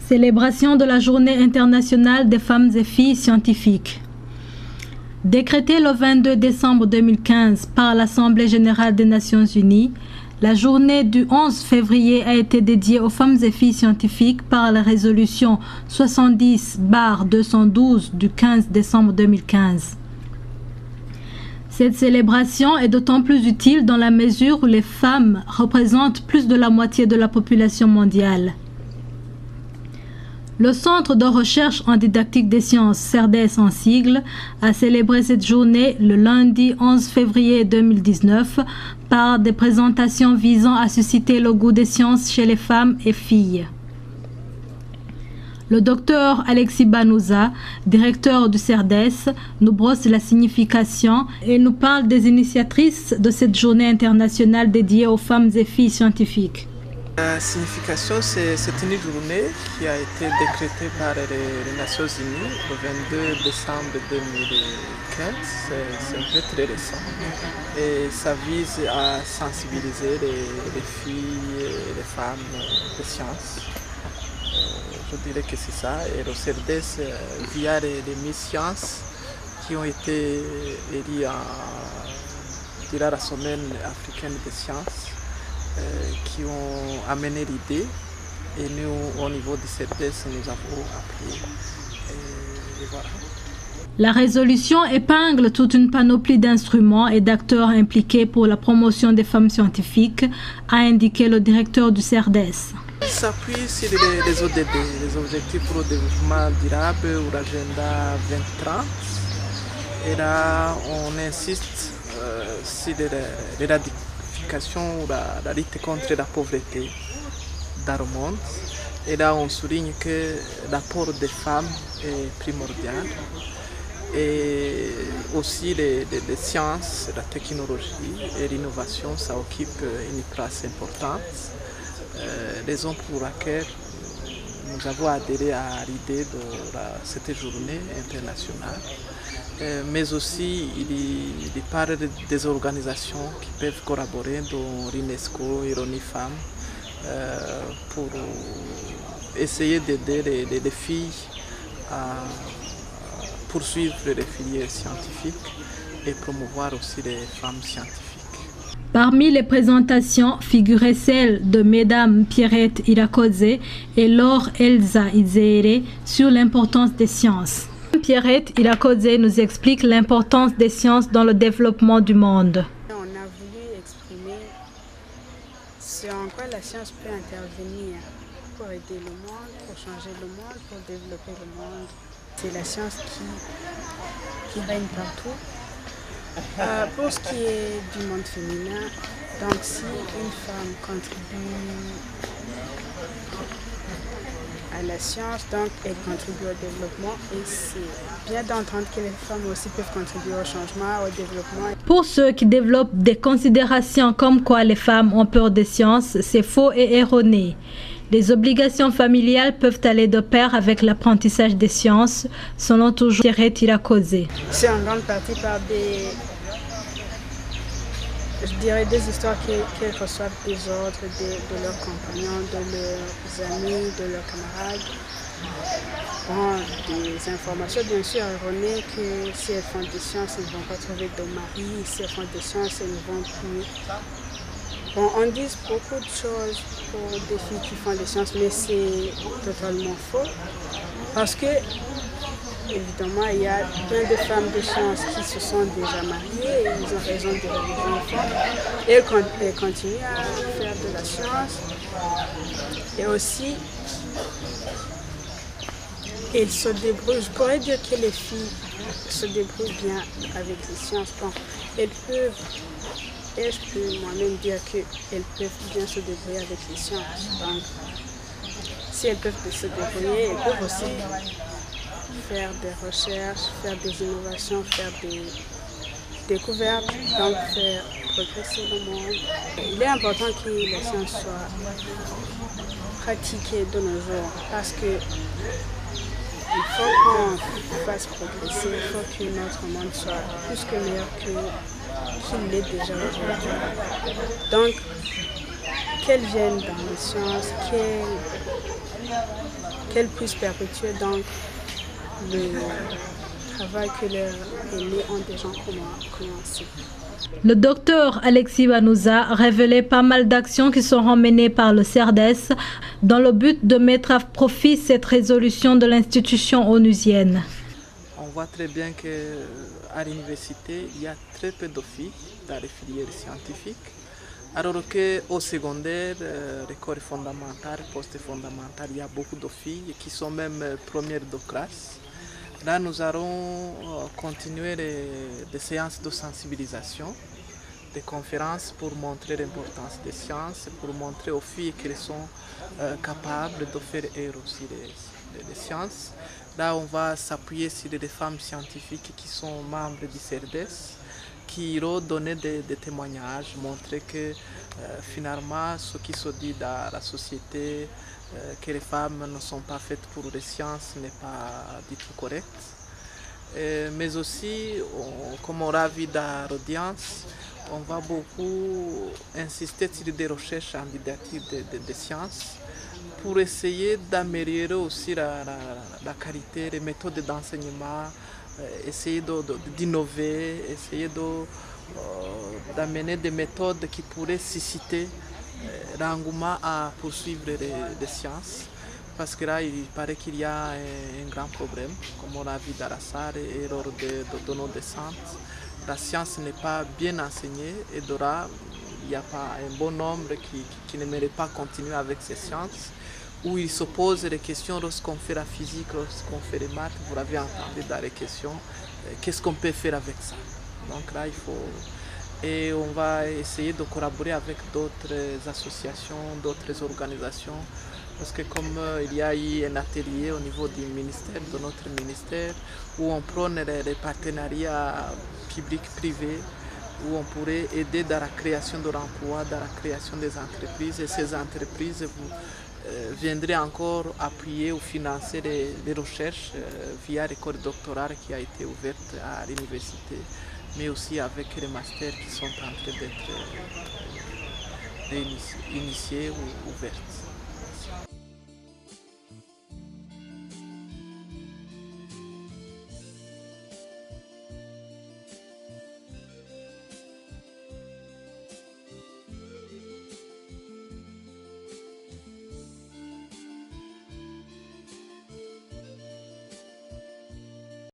Célébration de la Journée internationale des femmes et filles scientifiques. Décrétée le 22 décembre 2015 par l'Assemblée générale des Nations unies, la journée du 11 février a été dédiée aux femmes et filles scientifiques par la résolution 70/212 du 15 décembre 2015. Cette célébration est d'autant plus utile dans la mesure où les femmes représentent plus de la moitié de la population mondiale. Le Centre de recherche en didactique des sciences, CERDES en sigle, a célébré cette journée le lundi 11 février 2019 par des présentations visant à susciter le goût des sciences chez les femmes et filles. Le docteur Alexis Banouza, directeur du CERDES, nous brosse la signification et nous parle des initiatrices de cette journée internationale dédiée aux femmes et filles scientifiques. La signification, c'est une journée qui a été décrétée par les Nations Unies le 22 décembre 2015. C'est un peu très récent. Et ça vise à sensibiliser les filles et les femmes des sciences. Je dirais que c'est ça. Et le CERDES, via les Miss Sciences qui ont été élues durant la semaine africaine des sciences, qui ont amené l'idée, et nous, au niveau du CERDES, nous avons appris. Et voilà. La résolution épingle toute une panoplie d'instruments et d'acteurs impliqués pour la promotion des femmes scientifiques, a indiqué le directeur du CERDES. Il s'appuie sur les ODD, les objectifs pour le développement durable ou l'agenda 2030. Et là, on insiste sur l'éradication ou la lutte contre la pauvreté dans le monde. Et là, on souligne que l'apport des femmes est primordial. Et aussi les sciences, la technologie et l'innovation, ça occupe une place importante. Raison pour laquelle nous avons adhéré à l'idée de cette journée internationale. Mais aussi, il parle des organisations qui peuvent collaborer, dont l'UNESCO et l'ONIFEM, pour essayer d'aider les filles à poursuivre les filières scientifiques et promouvoir aussi les femmes scientifiques. Parmi les présentations figuraient celle de Mesdames Pierrette Irakoze et Laure Elsa Izere sur l'importance des sciences. Pierrette Irakoze nous explique l'importance des sciences dans le développement du monde. On a voulu exprimer ce en quoi la science peut intervenir pour aider le monde, pour changer le monde, pour développer le monde. C'est la science qui règne partout. Pour ce qui est du monde féminin, donc si une femme contribue à la science, donc elle contribue au développement, et c'est bien d'entendre que les femmes aussi peuvent contribuer au changement, au développement. Pour ceux qui développent des considérations comme quoi les femmes ont peur des sciences, c'est faux et erroné. Les obligations familiales peuvent aller de pair avec l'apprentissage des sciences, selon toujours Pierrette Irakoze. C'est en grande partie par des histoires qu'elles reçoivent des ordres de leurs compagnons, de leurs amis, de leurs camarades. Bon, des informations bien sûr erronées que si elles font des sciences, elles ne vont pas trouver de mari, si elles font des sciences, elles ne vont plus. Bon, on dit beaucoup de choses pour des filles qui font des sciences, mais c'est totalement faux. Parce que, évidemment, il y a plein de femmes de sciences qui se sont déjà mariées et ils ont raison de faire des enfants. Et elles continuent à faire de la science. Et aussi, elles se débrouillent. Je pourrais dire que les filles se débrouillent bien avec les sciences. Bon, elles peuvent. Et je peux moi-même dire qu'elles peuvent bien se débrouiller avec les sciences. Donc, si elles peuvent se débrouiller, elles peuvent aussi faire des recherches, faire des innovations, faire des découvertes, donc faire progresser le monde. Il est important que la science soit pratiquée de nos jours parce que il faut qu'on fasse progresser, il faut que notre monde soit plus que meilleur qu'il l'est déjà aujourd'hui. Donc, qu'elles viennent dans les sciences, qu'elles puissent perpétuer donc le travail que leurs aînés ont déjà commencé. Le docteur Alexis Banouza a révélé pas mal d'actions qui seront menées par le CERDES dans le but de mettre à profit cette résolution de l'institution onusienne. On voit très bien qu'à l'université, il y a très peu de filles dans les filières scientifiques, alors qu'au secondaire, l'école fondamentale, post-fondamentale, il y a beaucoup de filles qui sont même premières de classe. Là, nous allons continuer des séances de sensibilisation, des conférences pour montrer l'importance des sciences, pour montrer aux filles qu'elles sont capables de faire elles aussi les sciences. Là, on va s'appuyer sur des femmes scientifiques qui sont membres du CERDES, qui iront donner des témoignages, montrer que finalement, ce qui se dit dans la société, que les femmes ne sont pas faites pour les sciences n'est pas du tout correct. Mais aussi, comme on l'a vu dans l'audience, on va beaucoup insister sur des recherches en didactique des sciences pour essayer d'améliorer aussi la qualité, les méthodes d'enseignement, essayer d'innover, essayer d'amener des méthodes qui pourraient susciter l'engouement à poursuivre les sciences, parce que là il paraît qu'il y a un grand problème, comme on l'a vu dans la salle et lors de nos descentes. La science n'est pas bien enseignée et de là il n'y a pas un bon nombre qui n'aimerait pas continuer avec ces sciences, où ils se posent les questions lorsqu'on fait la physique, lorsqu'on fait les maths. Vous l'avez entendu dans les questions, qu'est-ce qu'on peut faire avec ça? Donc là il faut... Et on va essayer de collaborer avec d'autres associations, d'autres organisations, parce que comme il y a eu un atelier au niveau du ministère, de notre ministère, où on prône les partenariats publics-privés, où on pourrait aider dans la création de l'emploi, dans la création des entreprises, et ces entreprises viendraient encore appuyer ou financer les recherches via l'école doctorale qui a été ouverte à l'université, mais aussi avec les masters qui sont en train d'être initiés ou ouverts.